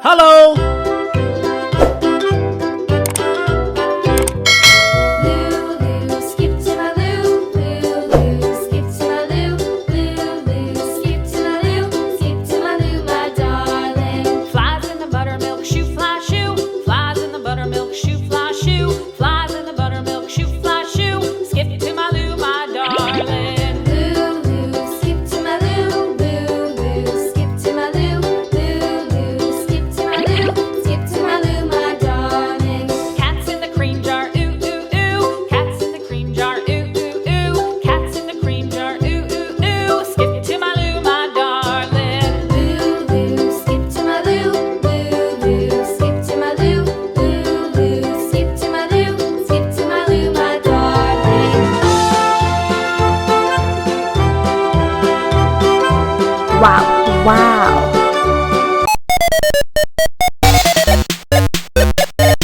Hello! Lulu, skip to my loo. Lulu, skip to my loo. Lulu, skip to my loo. Skip to my loo, my darling. Flies in the buttermilk shoe, fly shoe. Flies in the buttermilk shoe, fly shoe. Flies in the buttermilk shoe, fly shoe. Skip to my loo, my darling. Lulu, skip to my loo. Lulu, skip to my loo. Lulu, skip to my loo. Skip to my loo, my darling. Cats in the cream jar, ooh ooh ooh. Cats in the cream jar, ooh ooh ooh. Cats in the cream jar, ooh ooh ooh. Skip to my loo, my darling. Lulu, skip to my loo. Lulu, skip to my loo. Lulu, skip to my loo. Skip to my loo, my darling. Wow, wow.